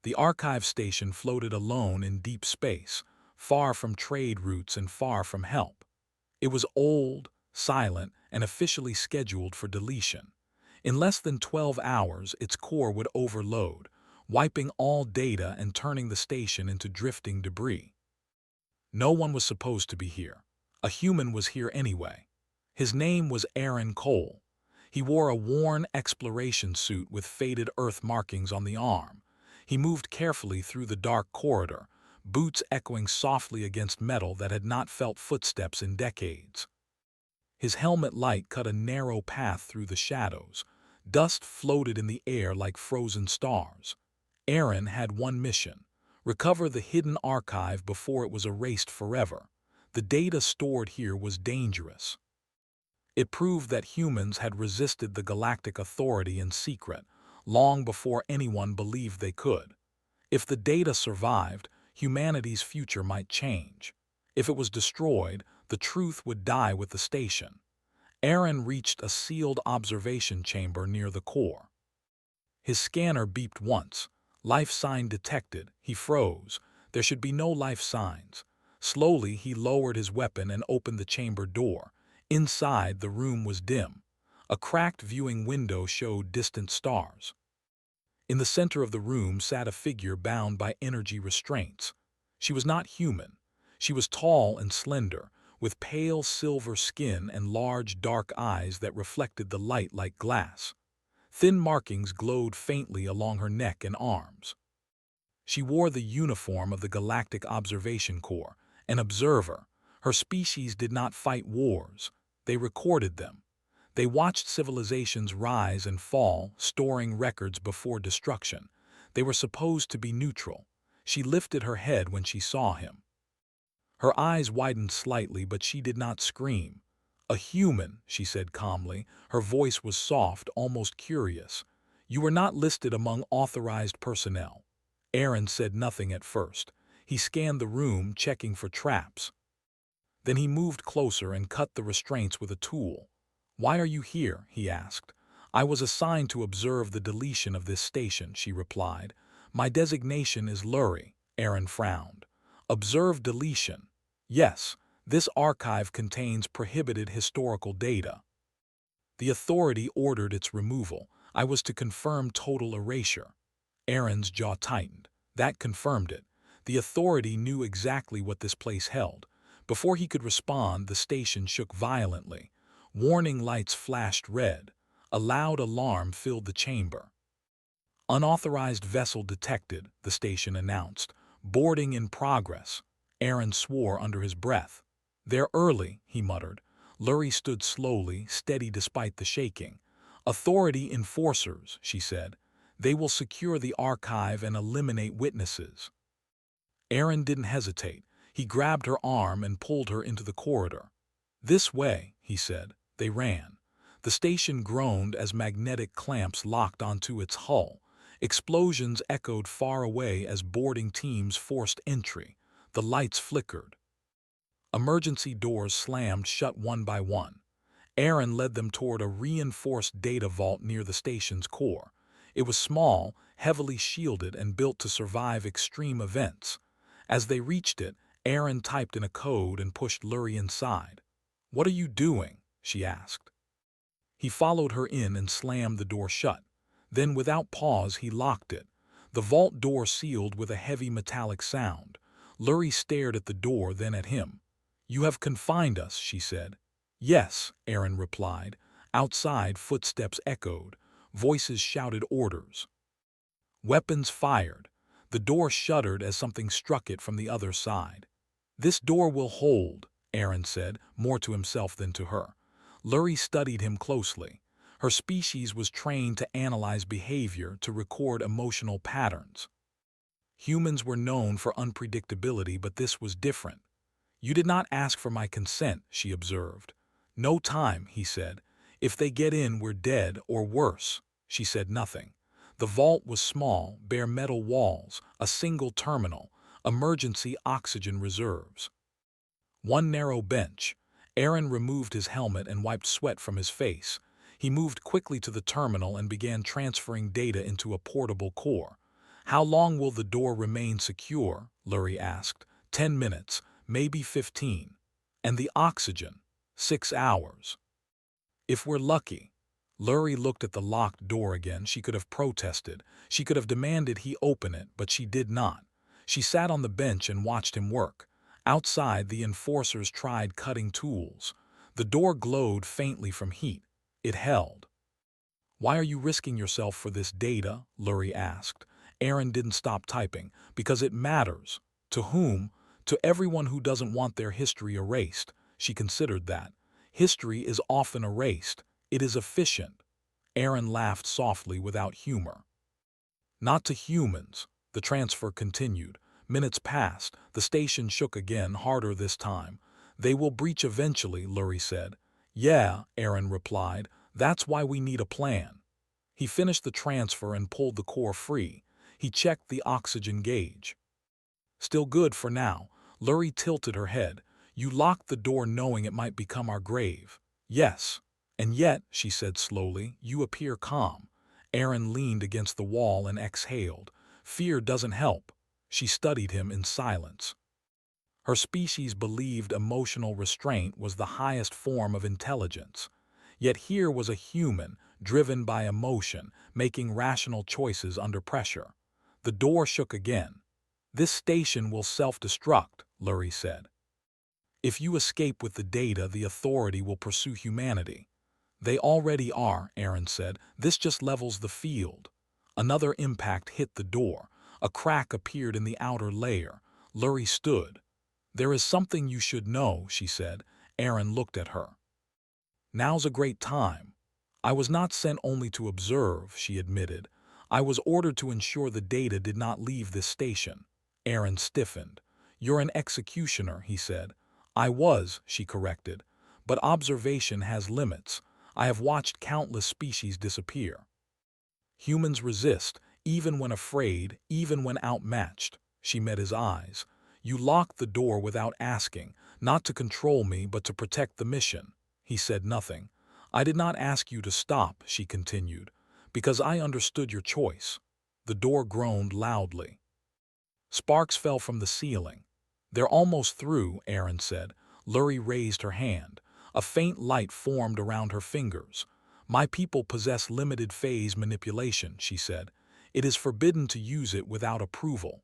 The archive station floated alone in deep space, far from trade routes and far from help. It was old, silent, and officially scheduled for deletion. In less than 12 hours, its core would overload, wiping all data and turning the station into drifting debris. No one was supposed to be here. A human was here anyway. His name was Aaron Cole. He wore a worn exploration suit with faded Earth markings on the arm. He moved carefully through the dark corridor, boots echoing softly against metal that had not felt footsteps in decades. His helmet light cut a narrow path through the shadows. Dust floated in the air like frozen stars. Aaron had one mission: recover the hidden archive before it was erased forever. The data stored here was dangerous. It proved that humans had resisted the Galactic Authority in secret, long before anyone believed they could. If the data survived, humanity's future might change. If it was destroyed, the truth would die with the station. Aaron reached a sealed observation chamber near the core. His scanner beeped once. Life sign detected. He froze. There should be no life signs. Slowly, he lowered his weapon and opened the chamber door. Inside, the room was dim. A cracked viewing window showed distant stars. In the center of the room sat a figure bound by energy restraints. She was not human. She was tall and slender, with pale silver skin and large dark eyes that reflected the light like glass. Thin markings glowed faintly along her neck and arms. She wore the uniform of the Galactic Observation Corps, an observer. Her species did not fight wars. They recorded them. They watched civilizations rise and fall, storing records before destruction. They were supposed to be neutral. She lifted her head when she saw him. Her eyes widened slightly, but she did not scream. "A human," she said calmly. Her voice was soft, almost curious. "You were not listed among authorized personnel." Aaron said nothing at first. He scanned the room, checking for traps. Then he moved closer and cut the restraints with a tool. "Why are you here?" he asked. "I was assigned to observe the deletion of this station," she replied. "My designation is Lurie." Aaron frowned. "Observe deletion." "Yes, this archive contains prohibited historical data. The authority ordered its removal. I was to confirm total erasure." Aaron's jaw tightened. That confirmed it. The authority knew exactly what this place held. Before he could respond, the station shook violently. Warning lights flashed red. A loud alarm filled the chamber. "Unauthorized vessel detected," the station announced. "Boarding in progress." Aaron swore under his breath. "They're early," he muttered. Lurie stood slowly, steady despite the shaking. "Authority enforcers," she said. "They will secure the archive and eliminate witnesses." Aaron didn't hesitate. He grabbed her arm and pulled her into the corridor. "This way," he said. They ran. The station groaned as magnetic clamps locked onto its hull. Explosions echoed far away as boarding teams forced entry. The lights flickered. Emergency doors slammed shut one by one. Aaron led them toward a reinforced data vault near the station's core. It was small, heavily shielded, and built to survive extreme events. As they reached it, Aaron typed in a code and pushed Lurie inside. "What are you doing?" she asked. He followed her in and slammed the door shut. Then, without pause, he locked it. The vault door sealed with a heavy metallic sound. Lurie stared at the door, then at him. "You have confined us," she said. "Yes," Aaron replied. Outside, footsteps echoed. Voices shouted orders. Weapons fired. The door shuddered as something struck it from the other side. "This door will hold," Aaron said, more to himself than to her. Lurie studied him closely. Her species was trained to analyze behavior, to record emotional patterns. Humans were known for unpredictability, but this was different. "You did not ask for my consent," she observed. "No time," he said. "If they get in, we're dead, or worse." She said nothing. The vault was small, bare metal walls, a single terminal, emergency oxygen reserves. One narrow bench. Aaron removed his helmet and wiped sweat from his face. He moved quickly to the terminal and began transferring data into a portable core. How long will the door remain secure? Lurie asked. 10 minutes, maybe 15. And the oxygen? 6 hours. If we're lucky. Lurie looked at the locked door again. She could have protested. She could have demanded he open it, but she did not. She sat on the bench and watched him work. Outside, the enforcers tried cutting tools. The door glowed faintly from heat. It held. Why are you risking yourself for this data? Lurie asked. Aaron didn't stop typing. Because it matters. To whom? To everyone who doesn't want their history erased. She considered that. History is often erased. It is efficient. Aaron laughed softly without humor. Not to humans. The transfer continued. Minutes passed. The station shook again, harder this time. They will breach eventually, Lurie said. Yeah, Aaron replied. That's why we need a plan. He finished the transfer and pulled the core free. He checked the oxygen gauge. Still good for now. Lurie tilted her head. You locked the door knowing it might become our grave. Yes. And yet, she said slowly, you appear calm. Aaron leaned against the wall and exhaled. Fear doesn't help. She studied him in silence. Her species believed emotional restraint was the highest form of intelligence. Yet here was a human, driven by emotion, making rational choices under pressure. The door shook again. This station will self-destruct, Lurie said. If you escape with the data, the authority will pursue humanity. They already are, Aaron said. This just levels the field. Another impact hit the door. A crack appeared in the outer layer. Lurie stood. There is something you should know, she said. Aaron looked at her. Now's a great time. I was not sent only to observe, she admitted. I was ordered to ensure the data did not leave this station. Aaron stiffened. You're an executioner, he said. I was, she corrected. But observation has limits. I have watched countless species disappear. Humans resist, even when afraid, even when outmatched. She met his eyes. You locked the door without asking, not to control me, but to protect the mission. He said nothing. I did not ask you to stop, she continued, because I understood your choice. The door groaned loudly. Sparks fell from the ceiling. They're almost through, Aaron said. Lurie raised her hand. A faint light formed around her fingers. My people possess limited phase manipulation, she said. It is forbidden to use it without approval.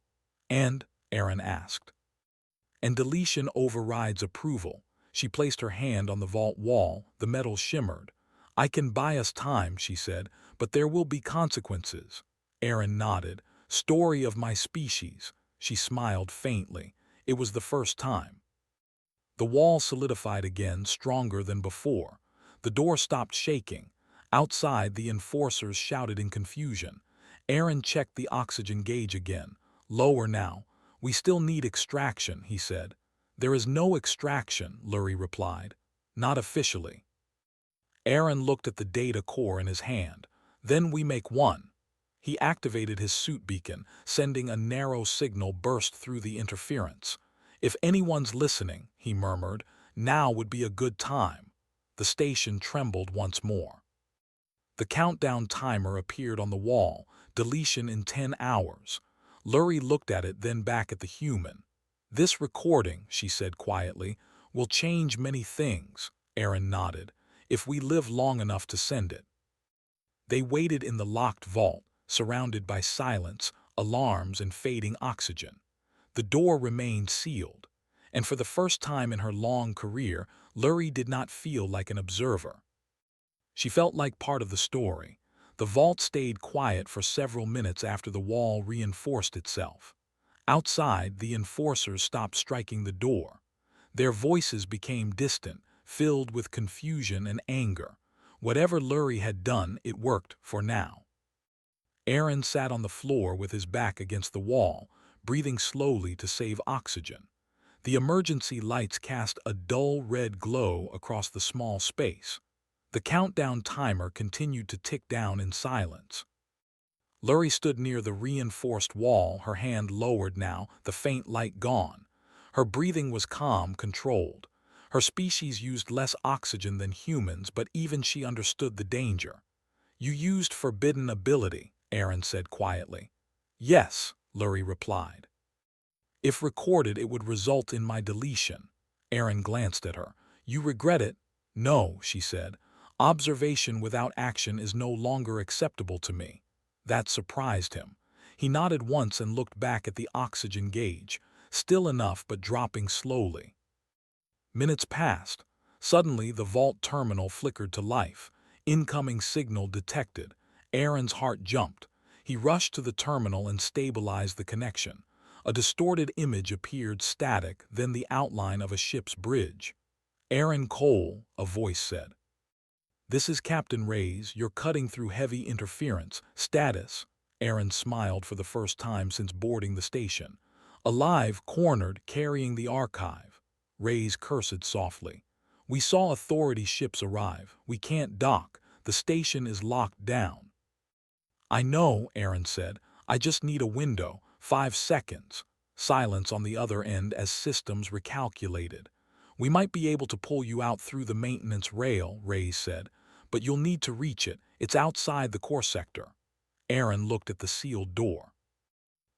And, Aaron asked. And deletion overrides approval. She placed her hand on the vault wall. The metal shimmered. I can buy us time, she said, but there will be consequences. Aaron nodded. Story of my species. She smiled faintly. It was the first time. The wall solidified again, stronger than before. The door stopped shaking. Outside, the enforcers shouted in confusion. Aaron checked the oxygen gauge again. Lower now. We still need extraction, he said. There is no extraction, Lurie replied. Not officially. Aaron looked at the data core in his hand. Then we make one. He activated his suit beacon, sending a narrow signal burst through the interference. If anyone's listening, he murmured, now would be a good time. The station trembled once more. The countdown timer appeared on the wall, deletion in 10 hours. Lurie looked at it, then back at the human. This recording, she said quietly, will change many things, Aaron nodded, if we live long enough to send it. They waited in the locked vault, surrounded by silence, alarms, and fading oxygen. The door remained sealed, and for the first time in her long career, Lurie did not feel like an observer. She felt like part of the story. The vault stayed quiet for several minutes after the wall reinforced itself. Outside, the enforcers stopped striking the door. Their voices became distant, filled with confusion and anger. Whatever Lurie had done, it worked for now. Aaron sat on the floor with his back against the wall, breathing slowly to save oxygen. The emergency lights cast a dull red glow across the small space. The countdown timer continued to tick down in silence. Lurie stood near the reinforced wall, her hand lowered now, the faint light gone. Her breathing was calm, controlled. Her species used less oxygen than humans, but even she understood the danger. You used forbidden ability, Aaron said quietly. Yes, Lurie replied. If recorded, it would result in my deletion. Aaron glanced at her. You regret it? No, she said. Observation without action is no longer acceptable to me. That surprised him. He nodded once and looked back at the oxygen gauge, still enough but dropping slowly. Minutes passed. Suddenly, the vault terminal flickered to life. Incoming signal detected. Aaron's heart jumped. He rushed to the terminal and stabilized the connection. A distorted image appeared static, then the outline of a ship's bridge. Aaron Cole, a voice said. This is Captain Reyes. You're cutting through heavy interference. Status. Aaron smiled for the first time since boarding the station. Alive, cornered, carrying the archive. Reyes cursed softly. We saw authority ships arrive. We can't dock. The station is locked down. I know, Aaron said. I just need a window. 5 seconds. Silence on the other end as systems recalculated. We might be able to pull you out through the maintenance rail, Reyes said, but you'll need to reach it. It's outside the core sector. Aaron looked at the sealed door.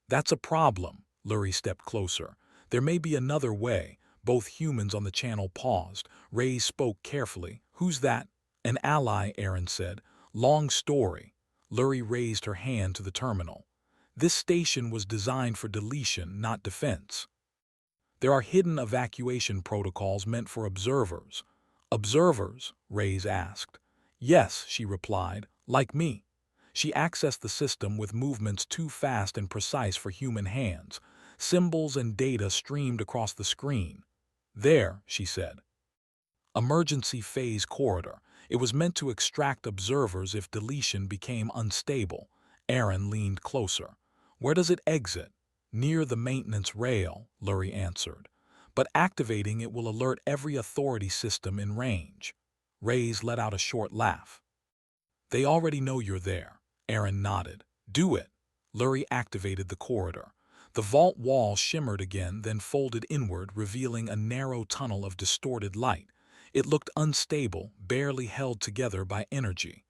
That's a problem. Lurie stepped closer. There may be another way. Both humans on the channel paused. Reyes spoke carefully. Who's that? An ally, Aaron said. Long story. Lurie raised her hand to the terminal. This station was designed for deletion, not defense. There are hidden evacuation protocols meant for observers. Observers? Reyes asked. Yes, she replied, like me. She accessed the system with movements too fast and precise for human hands. Symbols and data streamed across the screen. There, she said. Emergency phase corridor. It was meant to extract observers if deletion became unstable. Aaron leaned closer. Where does it exit? Near the maintenance rail, Lurie answered. But activating it will alert every authority system in range. Reyes let out a short laugh. They already know you're there. Aaron nodded. Do it. Lurie activated the corridor. The vault wall shimmered again, then folded inward, revealing a narrow tunnel of distorted light. It looked unstable, barely held together by energy.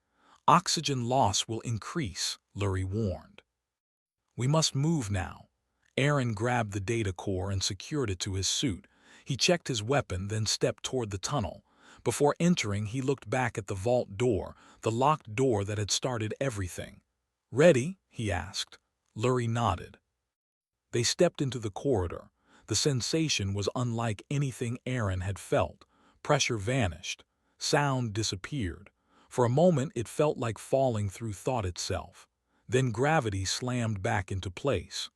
Oxygen loss will increase, Lurie warned. We must move now. Aaron grabbed the data core and secured it to his suit. He checked his weapon, then stepped toward the tunnel. Before entering, he looked back at the vault door, the locked door that had started everything. Ready? He asked. Lurie nodded. They stepped into the corridor. The sensation was unlike anything Aaron had felt. Pressure vanished. Sound disappeared. For a moment, it felt like falling through thought itself. Then gravity slammed back into place.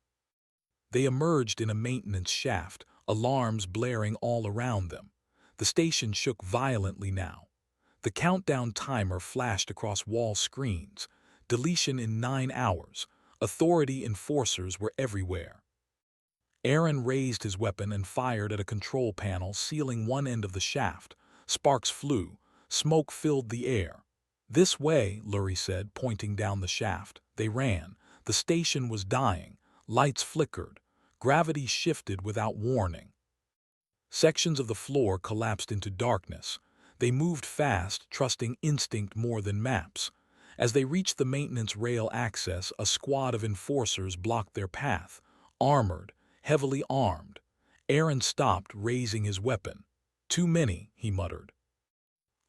They emerged in a maintenance shaft, alarms blaring all around them. The station shook violently now. The countdown timer flashed across wall screens. Deletion in 9 hours. Authority enforcers were everywhere. Aaron raised his weapon and fired at a control panel sealing one end of the shaft. Sparks flew. Smoke filled the air. This way, Lurie said, pointing down the shaft. They ran. The station was dying. Lights flickered. Gravity shifted without warning. Sections of the floor collapsed into darkness. They moved fast, trusting instinct more than maps. As they reached the maintenance rail access, a squad of enforcers blocked their path. Armored, heavily armed. Aaron stopped, raising his weapon. Too many, he muttered.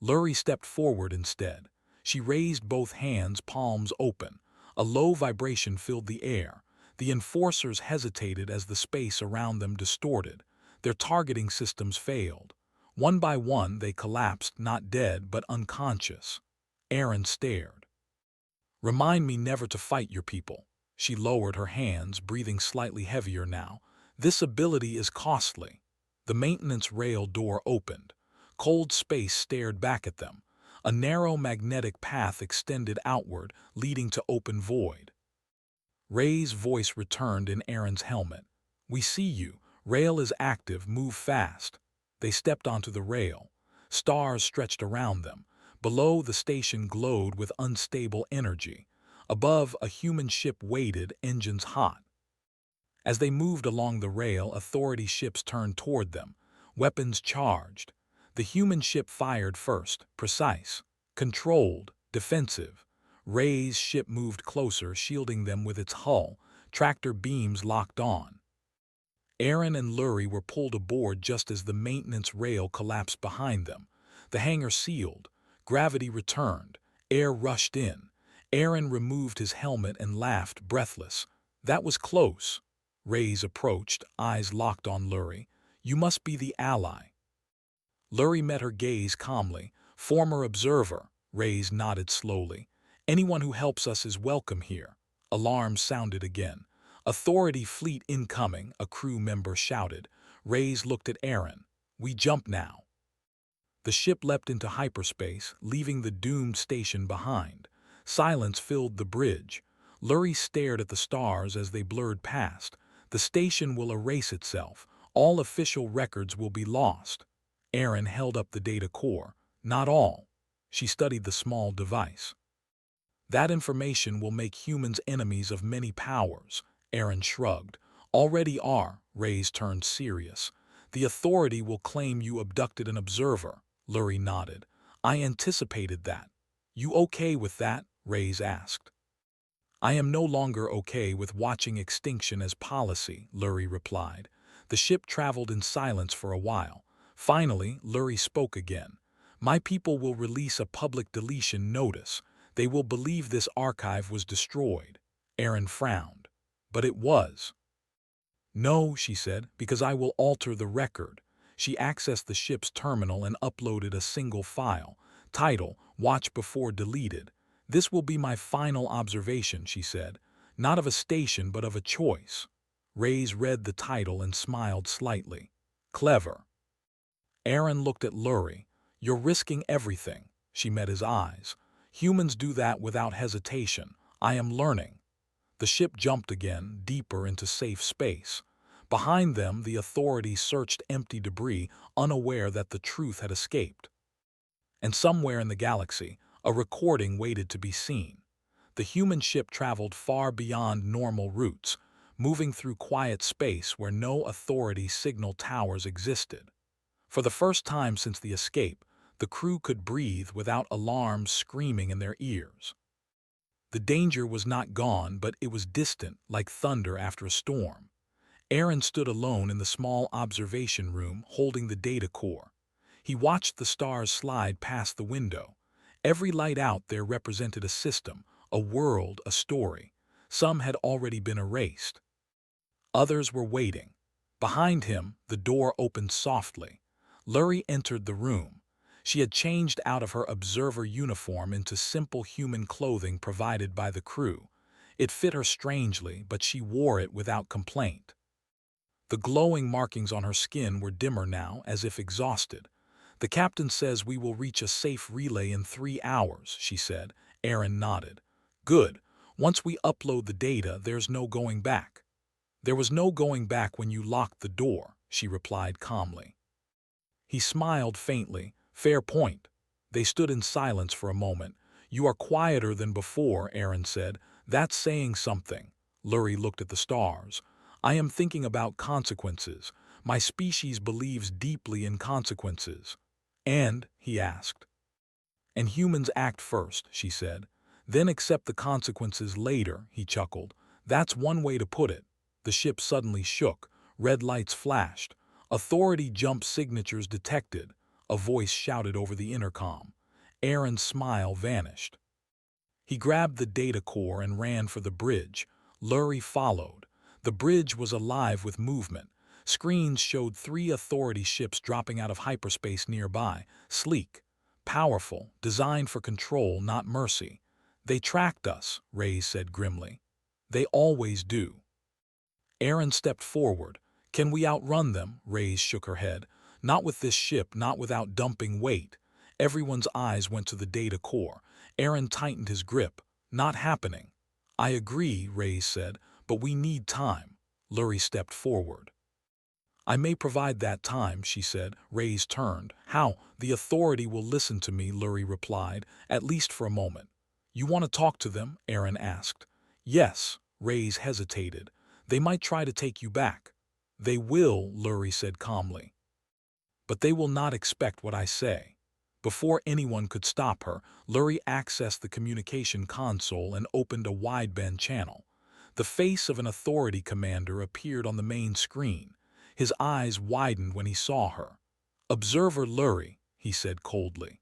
Lurie stepped forward instead. She raised both hands, palms open. A low vibration filled the air. The enforcers hesitated as the space around them distorted. Their targeting systems failed. One by one, they collapsed, not dead, but unconscious. Aaron stared. Remind me never to fight your people. She lowered her hands, breathing slightly heavier now. This ability is costly. The maintenance rail door opened. Cold space stared back at them. A narrow magnetic path extended outward, leading to open void. Rey's voice returned in Aaron's helmet. We see you. Rail is active. Move fast. They stepped onto the rail. Stars stretched around them. Below, the station glowed with unstable energy. Above, a human ship waited, engines hot. As they moved along the rail, authority ships turned toward them, weapons charged. The human ship fired first, precise, controlled, defensive. Rey's ship moved closer, shielding them with its hull. tractor beams locked on. Aaron and Lurie were pulled aboard just as the maintenance rail collapsed behind them. The hangar sealed. Gravity returned. Air rushed in. Aaron removed his helmet and laughed, breathless. That was close. Reyes approached, eyes locked on Lurie. You must be the ally. Lurie met her gaze calmly. Former observer. Reyes nodded slowly. Anyone who helps us is welcome here. Alarms sounded again. Authority fleet incoming, a crew member shouted. Reyes looked at Aaron. We jump now. The ship leapt into hyperspace, leaving the doomed station behind. Silence filled the bridge. Lurie stared at the stars as they blurred past. The station will erase itself. All official records will be lost. Aaron held up the data core. Not all. She studied the small device. That information will make humans enemies of many powers. Aaron shrugged. Already are. Reyes turned serious. The Authority will claim you abducted an observer. Lurie nodded. I anticipated that. You okay with that? Reyes asked. I am no longer okay with watching extinction as policy, Lurie replied. The ship traveled in silence for a while. Finally, Lurie spoke again. My people will release a public deletion notice. They will believe this archive was destroyed. Aaron frowned. But it was. No, she said, because I will alter the record. She accessed the ship's terminal and uploaded a single file. Title, Watch Before Deleted. This will be my final observation, she said. Not of a station, but of a choice. Reyes read the title and smiled slightly. Clever. Aaron looked at Lurie. You're risking everything. She met his eyes. Humans do that without hesitation. I am learning. The ship jumped again, deeper into safe space. Behind them, the Authority searched empty debris, unaware that the truth had escaped. And somewhere in the galaxy, a recording waited to be seen. The human ship traveled far beyond normal routes, moving through quiet space where no Authority signal towers existed. For the first time since the escape, the crew could breathe without alarms screaming in their ears. The danger was not gone, but it was distant, like thunder after a storm. Aaron stood alone in the small observation room, holding the data core. He watched the stars slide past the window. Every light out there represented a system, a world, a story. Some had already been erased. Others were waiting. Behind him, the door opened softly. Lurie entered the room. She had changed out of her observer uniform into simple human clothing provided by the crew. It fit her strangely, but she wore it without complaint. The glowing markings on her skin were dimmer now, as if exhausted. The captain says we will reach a safe relay in 3 hours, she said. Aaron nodded. Good. Once we upload the data, there's no going back. There was no going back when you locked the door, she replied calmly. He smiled faintly. Fair point. They stood in silence for a moment. You are quieter than before, Aaron said. That's saying something. Lurie looked at the stars. I am thinking about consequences. My species believes deeply in consequences. And, he asked. And humans act first, she said. Then accept the consequences later, he chuckled. That's one way to put it. The ship suddenly shook. Red lights flashed. Authority jump signatures detected. A voice shouted over the intercom. Aaron's smile vanished. He grabbed the data core and ran for the bridge. Lurie followed. The bridge was alive with movement. Screens showed 3 Authority ships dropping out of hyperspace nearby, sleek, powerful, designed for control, not mercy. They tracked us, Reyes said grimly. They always do. Aaron stepped forward. Can we outrun them? Reyes shook her head. Not with this ship, not without dumping weight. Everyone's eyes went to the data core. Aaron tightened his grip. Not happening. I agree, Reyes said, but we need time. Lurie stepped forward. I may provide that time, she said. Reyes turned. How? The Authority will listen to me, Lurie replied, at least for a moment. You want to talk to them? Aaron asked. Yes, Reyes hesitated. They might try to take you back. They will, Lurie said calmly. But they will not expect what I say. Before anyone could stop her, Lurie accessed the communication console and opened a wideband channel. The face of an authority commander appeared on the main screen. His eyes widened when he saw her. "Observer Lurie," he said coldly.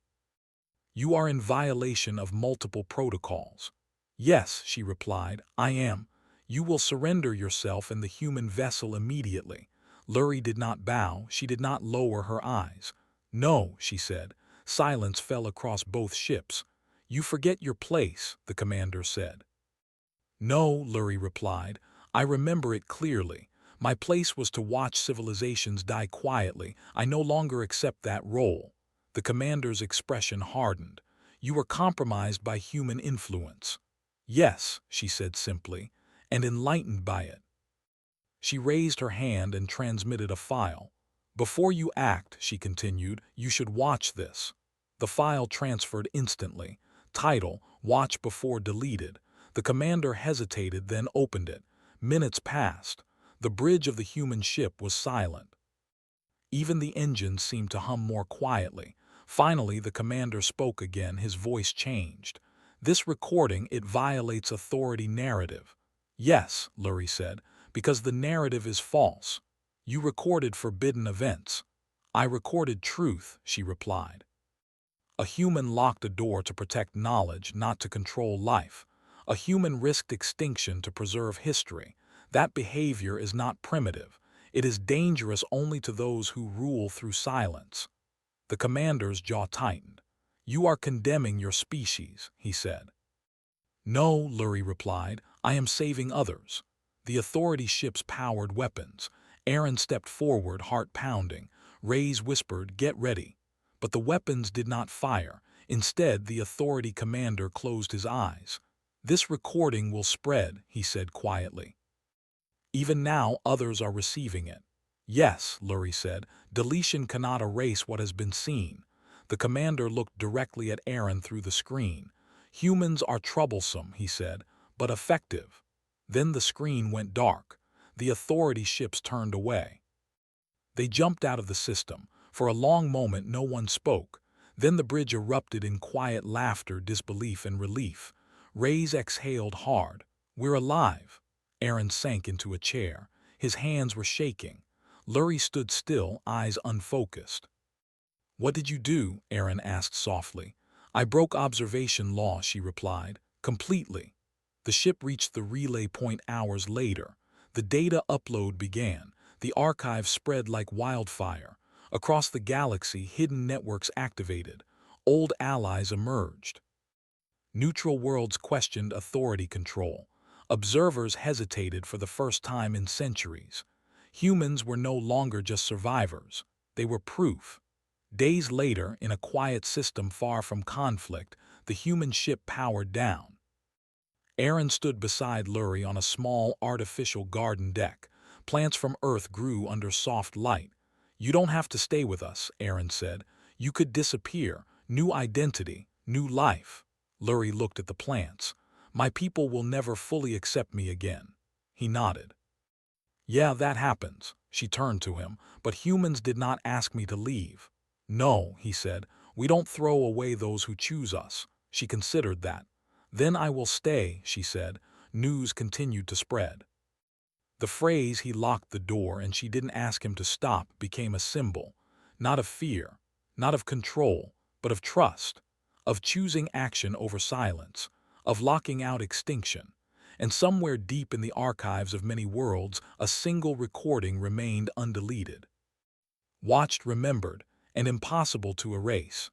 "You are in violation of multiple protocols." "Yes," she replied, "I am. You will surrender yourself and the human vessel immediately." Lurie did not bow, she did not lower her eyes. "No," she said. Silence fell across both ships. "You forget your place," the commander said. "No," Lurie replied. "I remember it clearly. My place was to watch civilizations die quietly. I no longer accept that role." The commander's expression hardened. "You were compromised by human influence." "Yes," she said simply, "and enlightened by it." She raised her hand and transmitted a file. "Before you act," she continued, "you should watch this." The file transferred instantly. Title: Watch before deleted. The commander hesitated, then opened it. Minutes passed. The bridge of the human ship was silent. Even the engines seemed to hum more quietly. Finally, the commander spoke again, his voice changed. "This recording, it violates authority narrative." "Yes," Lurie said, "because the narrative is false. You recorded forbidden events." "I recorded truth," she replied. A human locked a door to protect knowledge, not to control life. A human risked extinction to preserve history. That behavior is not primitive. It is dangerous only to those who rule through silence. The commander's jaw tightened. "You are condemning your species," he said. "No," Lurie replied, "I am saving others." The authority ship's powered weapons. Aaron stepped forward, heart pounding. Reyes whispered, "Get ready." But the weapons did not fire. Instead, the authority commander closed his eyes. "This recording will spread," he said quietly. "Even now, others are receiving it." "Yes," Lurie said, "deletion cannot erase what has been seen." The commander looked directly at Aaron through the screen. "Humans are troublesome," he said, "but effective." Then the screen went dark. The authority ships turned away. They jumped out of the system. For a long moment no one spoke. Then the bridge erupted in quiet laughter, disbelief, and relief. Reyes exhaled hard. "We're alive." Aaron sank into a chair. His hands were shaking. Lurie stood still, eyes unfocused. "What did you do?" Aaron asked softly. "I broke observation law," she replied. "Completely." The ship reached the relay point hours later. The data upload began. The archive spread like wildfire. Across the galaxy, hidden networks activated. Old allies emerged. Neutral worlds questioned authority control. Observers hesitated for the first time in centuries. Humans were no longer just survivors. They were proof. Days later, in a quiet system far from conflict, the human ship powered down. Aaron stood beside Lurie on a small, artificial garden deck. Plants from Earth grew under soft light. "You don't have to stay with us," Aaron said. "You could disappear. New identity, new life." Lurie looked at the plants. "My people will never fully accept me again." He nodded. "Yeah, that happens." She turned to him. "But humans did not ask me to leave." "No," he said. "We don't throw away those who choose us." She considered that. "Then I will stay," she said. News continued to spread. The phrase "he locked the door and she didn't ask him to stop" became a symbol, not of fear, not of control, but of trust, of choosing action over silence, of locking out extinction. And somewhere deep in the archives of many worlds, a single recording remained undeleted. Watched, remembered, and impossible to erase.